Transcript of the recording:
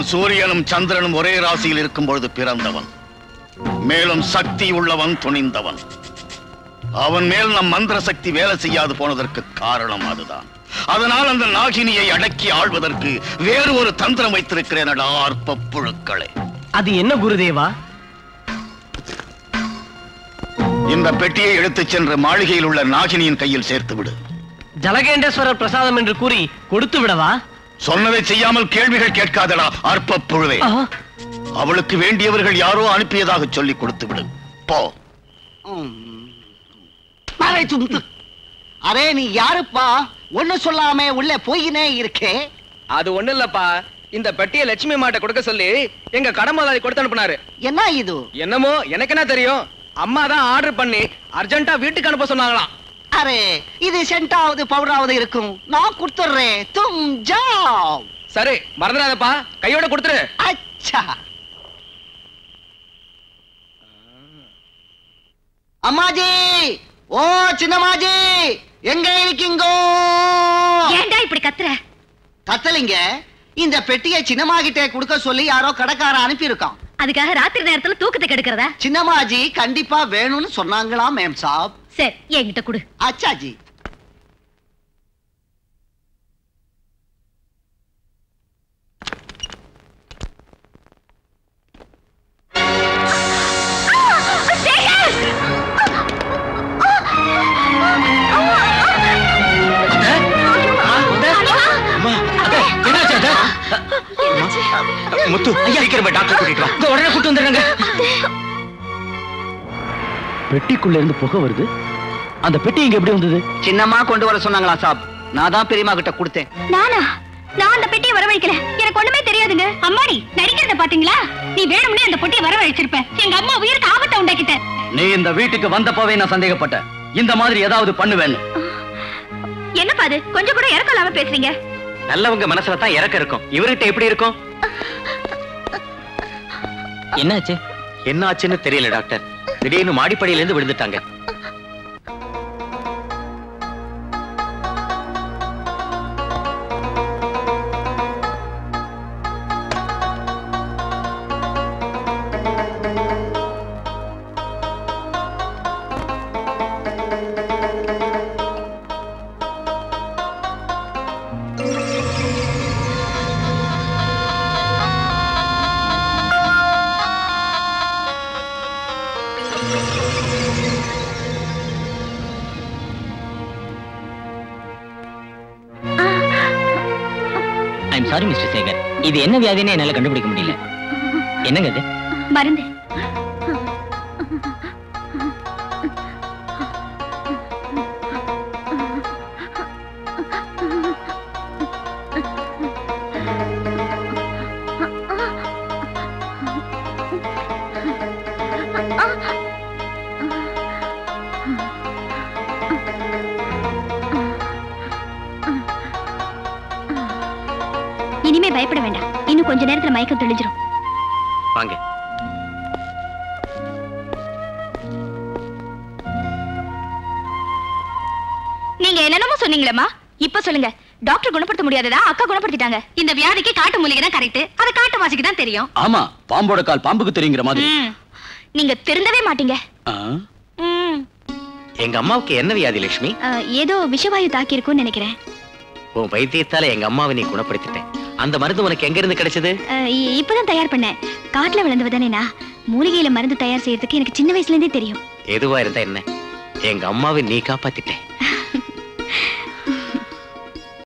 சூரியனும் சந்திரனும் ஒரே ராசியில் இருக்கும் பொழுது பிறந்தவன். மேலும் சக்தி உள்ளவன், துணிந்தவன். அவன் மேல் நம் மந்திர சக்தி வேலை செய்யாது போனதற்கு காரணம் அதுதான். அதனால் அந்த நாகினியை அடக்கி ஆள்வதற்கு வேறு ஒரு தந்திரம் வைத்திருக்கிறேன். அற்ப புழுக்களே. அது என்ன குருதேவா? இந்த பெட்டியை எடுத்துச் சென்று மாளிகையில் உள்ள நாகினியின் கையில் சேர்த்து விடு. ஜலகேண்டேஸ்வரர் பிரசாதம் என்று கூறி கொடுத்து விடவா? சொன்னதை செய்யாமல் கேள்விகள் கேட்காதடா அற்ப புழுவே. அவளுக்கு வேண்டியவர்கள் யாரோ அனுப்பியதாக சொல்லி கொடுத்து விடு. போ. அரே நீ யாருப்பா? ஒண்ணு சொல்லாம உள்ள போயினே இருக்கே. அது ஒண்ணு இல்லப்பா, இந்த பெட்டியை லட்சுமி மாட்ட கொடுக்க சொல்லி எங்க கடமாதாரி கொடுத்து அனுப்புனாரு. என்ன இது? என்னமோ எனக்கு என்ன தெரியும், அம்மா தான் ஆர்டர் பண்ணி அர்ஜென்ட்டா வீட்டுக்கு அனுப்ப சொன்னாங்களாம். அரே இது சென்டாவது பவுடராவது இருக்கும், நான் கொடுத்துறேன். தும் ஜாவ். சரி மறந்துடாதப்பா, கையோட கொடுத்துரு. அச்சா. அம்மாஜி, ஓ சின்னமாஜி, எங்க இருக்கீங்கோ? ஏன்டா இப்படி கத்துற? கத்தலிங்க, இந்த பெட்டியை சின்னம்மா கிட்டே கொடுக்க சொல்லி யாரோ கடைக்கார அனுப்பி இருக்கான். அதுக்காக ராத்திரி நேரத்துல தூக்கத்தை கெடுக்கிறதா? சின்னமாஜி கண்டிப்பா வேணும்னு சொன்னாங்களா மேம் சாப். சரி என்கிட்ட கொடு. அச்சாஜி. முத்து, சீக்கிரமா டாக்டர் கூட்டிட்டு வா. உடனே கூட்டு வந்துடுறாங்க. பெட்டிக்குள்ள இருந்து புகை வருது. அந்த பெட்டி இங்க எப்படி வந்தது? சின்னம்மா கொண்டு வர சொன்னாங்களா சாப். நான் தான் பெரியம்மா கிட்ட கொடுத்தேன். நானா? நான் அந்த பெட்டியை வரவழைக்கல. எனக்கு ஒண்ணுமே தெரியாதுங்க. அம்மாடி நடிக்கிறத பாத்தீங்களா? நீ வேணும்னே அந்த பெட்டியை வரவழைச்சிருப்ப. எங்க அம்மா உயிருக்கு ஆபத்தை உண்டாக்கிட்ட. நீ இந்த வீட்டுக்கு வந்தப்பவே நான் சந்தேகப்பட்டேன், இந்த மாதிரி ஏதாவது பண்ணுவேன்னு. என்னப்பா அது? கொஞ்சம் கூட இறக்கம் இல்லாம பேசுறீங்க. நல்லவங்க மனசுல தான் இறக்கம் இருக்கும், இவர்கிட்ட எப்படி இருக்கும்? என்னாச்சு? என்ன ஆச்சுன்னு தெரியல டாக்டர். திடீர்னு மாடிப்படியில இருந்து விழுந்துட்டாங்க. சாரி மிஸ்டர் சேகர், இது என்ன வியாதின்னு என்னால கண்டுபிடிக்க முடியல. என்னங்க இது? மருந்து. இனிமே பயப்பட வேண்டாம். இன்னும் கொஞ்ச நேரத்துல மயக்கம் தெளிஞ்சிரும். வாங்க. நீங்க என்னென்னமோ சொன்னீங்களேம்மா, இப்ப சொல்லுங்க. டாக்டர் குணப்படுத்த முடியாததா அக்கா குணப்படுத்திட்டாங்க. இந்த வியாதிக்கு காட்டு மூலிகை தான் கரெக்ட். அது காட்டு வாசிக்கு தான் தெரியும். ஆமா, பாம்போட கால் பாம்புக்கு தெரியுங்கிற மாதிரி. நீங்க திருந்தவே மாட்டீங்க. எங்க அம்மாவுக்கு என்ன வியாதி லட்சுமி? ஏதோ விஷவாயு தாக்கி இருக்கும்னு நினைக்கிறேன். உன் வைத்தியத்தால எங்க அம்மாவை நீ குணப்படுத்திட்டேன். அந்த மருந்து உனக்கு எங்க இருந்து கிடைச்சது? இப்பதான் தயார் பண்ணேன். காட்டுல விழுந்தவதானேனா, மூலிகையில மருந்து தயார் செய்யறதுக்கு எனக்கு சின்ன வயசுல இருந்தே தெரியும். எதுவா இருந்தா என்ன, எங்க அம்மாவை நீ காப்பாத்திட்டேன்.